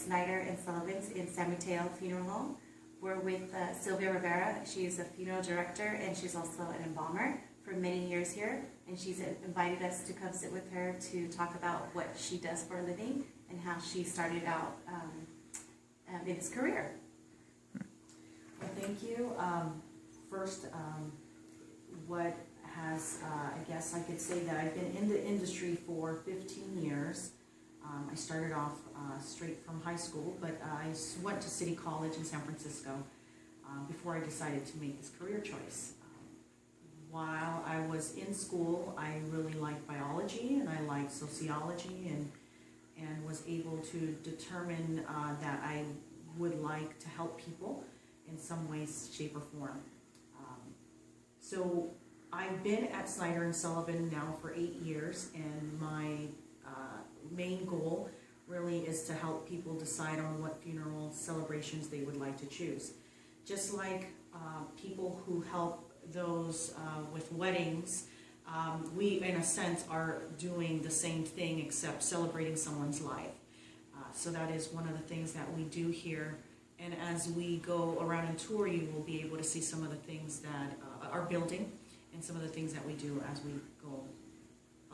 Snyder and Sullivan's in San Mateo Funeral Home. We're with Silvia Rivera. She's a funeral director and she's also an embalmer for many years here. And she's invited us to come sit with her to talk about what she does for a living and how she started out in this career. Well, thank you. First, what has, I guess I could say that I've been in the industry for 15 years. I started off straight from high school, but I went to City College in San Francisco before I decided to make this career choice. While I was in school, I really liked biology and I liked sociology and was able to determine that I would like to help people in some way, shape, or form. So I've been at Snyder and Sullivan now for 8 years, and my main goal really is to help people decide on what funeral celebrations they would like to choose. Just like people who help those with weddings, we in a sense are doing the same thing except celebrating someone's life. So that is one of the things that we do here, and as we go around and tour, you will be able to see some of the things that are building and some of the things that we do as we go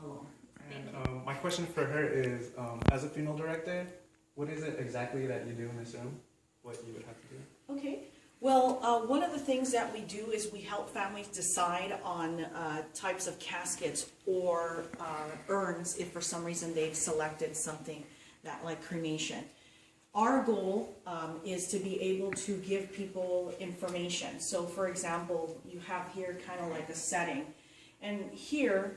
along. And my question for her is, as a funeral director, what is it exactly that you do in this room? What you would have to do? Okay. Well, one of the things that we do is we help families decide on types of caskets or urns if for some reason they've selected something that like cremation. Our goal is to be able to give people information. So for example, you have here kind of like a setting. And here,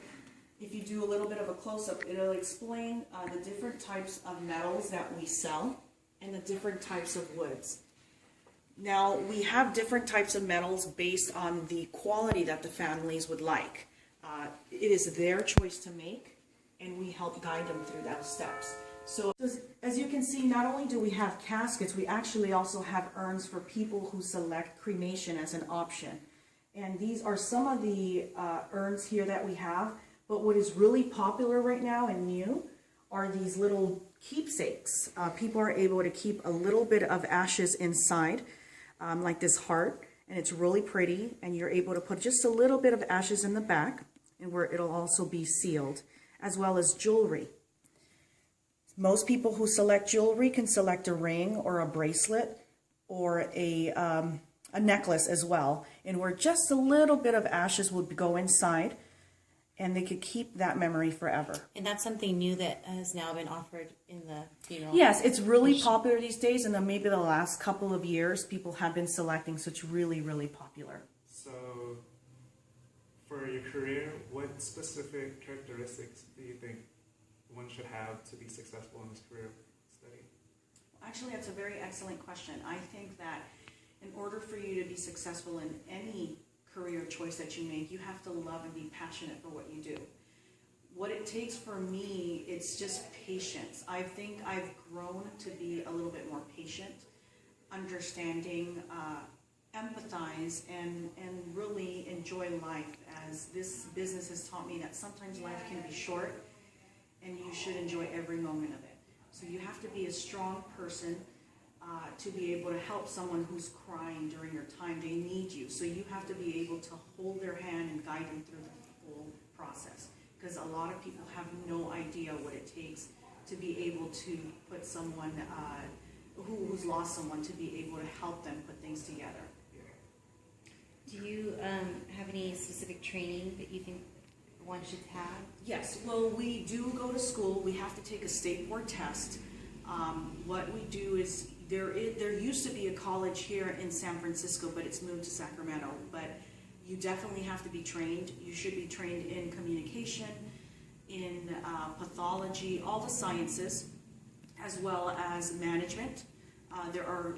if you do a little bit of a close-up, it'll explain the different types of metals that we sell and the different types of woods. Now, we have different types of metals based on the quality that the families would like. It is their choice to make, and we help guide them through those steps. So, as you can see, not only do we have caskets, we actually also have urns for people who select cremation as an option. And these are some of the urns here that we have. But what is really popular right now and new are these little keepsakes. People are able to keep a little bit of ashes inside, like this heart, and it's really pretty, and you're able to put just a little bit of ashes in the back, and where it'll also be sealed, as well as jewelry. Most people who select jewelry can select a ring or a bracelet or a necklace as well, and where just a little bit of ashes would go inside, and they could keep that memory forever. And that's something new that has now been offered in the funeral. Yes, it's really popular these days, and then maybe the last couple of years, people have been selecting, so it's really, really popular. So, for your career, what specific characteristics do you think one should have to be successful in this career study? Actually, that's a very excellent question. I think that in order for you to be successful in any career choice that you make, you have to love and be passionate for what you do. What it takes for me, it's just patience. I think I've grown to be a little bit more patient, understanding, empathize, and really enjoy life, as this business has taught me that sometimes life can be short and you should enjoy every moment of it. So you have to be a strong person to be able to help someone who's crying during your time. They need you. So you have to be able to hold their hand and guide them through the whole process. Because a lot of people have no idea what it takes to be able to put someone who's lost someone, to be able to help them put things together. Do you have any specific training that you think one should have? Yes, well, we do go to school. We have to take a state board test. What we do is, there used to be a college here in San Francisco, but it's moved to Sacramento. But you definitely have to be trained. You should be trained in communication, in pathology, all the sciences, as well as management. There are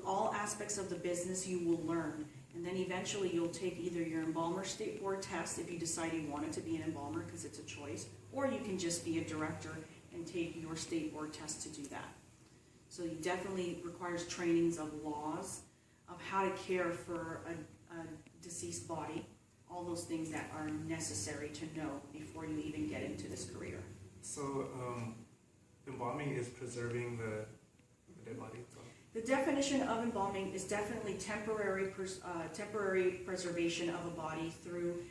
all aspects of the business you will learn. And then eventually you'll take either your embalmer state board test if you decide you wanted to be an embalmer, because it's a choice, or you can just be a director and take your state board test to do that. So it definitely requires trainings of laws, of how to care for a deceased body, all those things that are necessary to know before you even get into this career. So embalming is preserving the dead body itself? The definition of embalming is definitely temporary preservation of a body through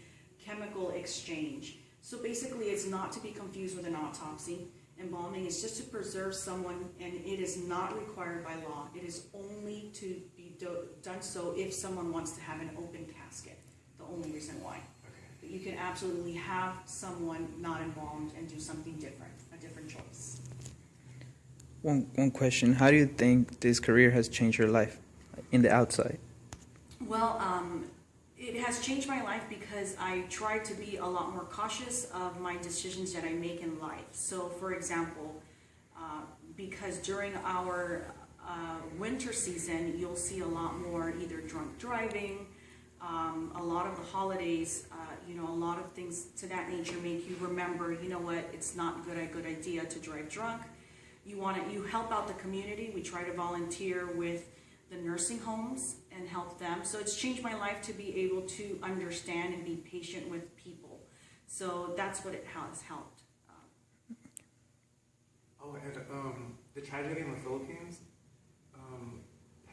chemical exchange. So basically, it's not to be confused with an autopsy. Embalming is just to preserve someone, and it is not required by law. It is only to be done so if someone wants to have an open casket. The only reason why. Okay. But you can absolutely have someone not embalmed and do something different, a different choice. One question. How do you think this career has changed your life in the outside? Well, it has changed my life because I try to be a lot more cautious of my decisions that I make in life. So, for example, because during our winter season, you'll see a lot more either drunk driving, a lot of the holidays, a lot of things to that nature make you remember, you know what, it's not a good idea to drive drunk. You help out the community. We try to volunteer with the nursing homes and help them. So it's changed my life to be able to understand and be patient with people. So that's what it has helped. And the tragedy in the Philippines,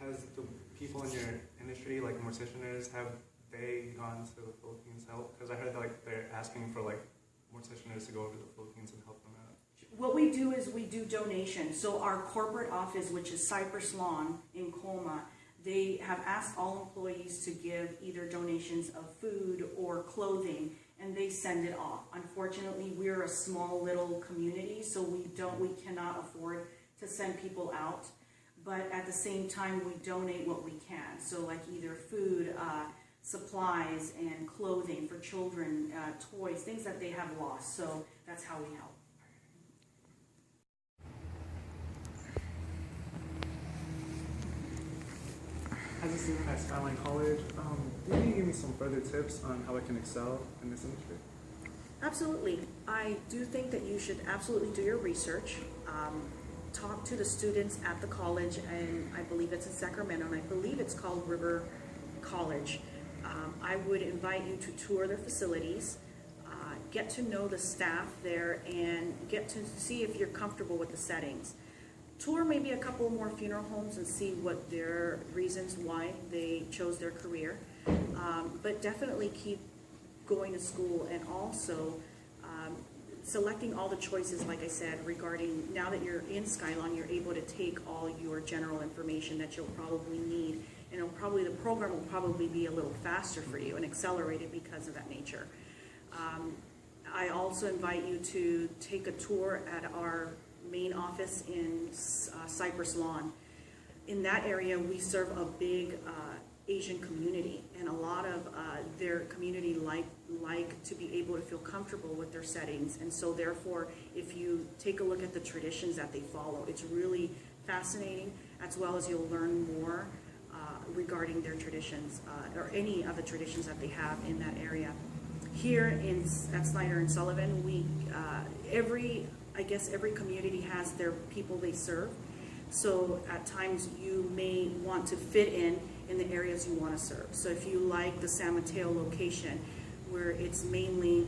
has the people in your industry, like morticianers, have they gone to the Philippines to help? Because I heard they're asking for morticianers to go over to the Philippines and help them out. What we do is we do donations. So our corporate office, which is Cypress Lawn in Colma, they have asked all employees to give either donations of food or clothing, and they send it off. Unfortunately, we're a small little community, so we cannot afford to send people out. But at the same time, we donate what we can. So like either food, supplies, and clothing for children, toys, things that they have lost. So that's how we help. As a student at Skyline College, can you give me some further tips on how I can excel in this industry? Absolutely. I do think that you should absolutely do your research. Talk to the students at the college, and I believe it's in Sacramento, and I believe it's called River College. I would invite you to tour their facilities, get to know the staff there, and get to see if you're comfortable with the settings. Tour maybe a couple more funeral homes and see what their reasons why they chose their career. But definitely keep going to school, and also selecting all the choices, like I said, regarding now that you're in Skyline, you're able to take all your general information that you'll probably need, and the program will probably be a little faster for you and accelerated because of that nature. I also invite you to take a tour at our main office in Cypress Lawn. In that area, we serve a big Asian community, and a lot of their community like to be able to feel comfortable with their settings, and so therefore if you take a look at the traditions that they follow, it's really fascinating, as well as you'll learn more regarding their traditions or any of the traditions that they have in that area. Here at Snyder and Sullivan, we I guess every community has their people they serve. So at times you may want to fit in the areas you want to serve. So if you like the San Mateo location, where it's mainly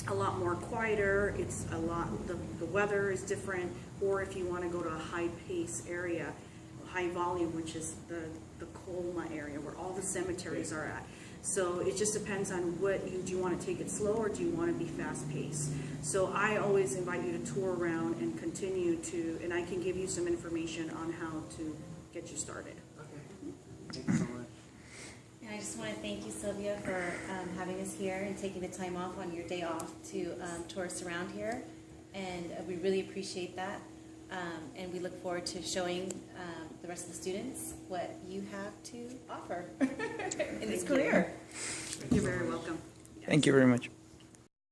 a lot more quieter, it's a lot, the weather is different, or if you want to go to a high pace area, high volume, which is the Colma area where all the cemeteries are at. So it just depends on what do you want to take it slow, or do you want to be fast paced? So I always invite you to tour around and continue to, and I can give you some information on how to get you started. Okay. Thank you so much. And I just want to thank you, Silvia, for having us here and taking the time off on your day off to tour us around here. And we really appreciate that. And we look forward to showing the rest of the students what you have to offer in this career. You're very welcome. Thank you very much.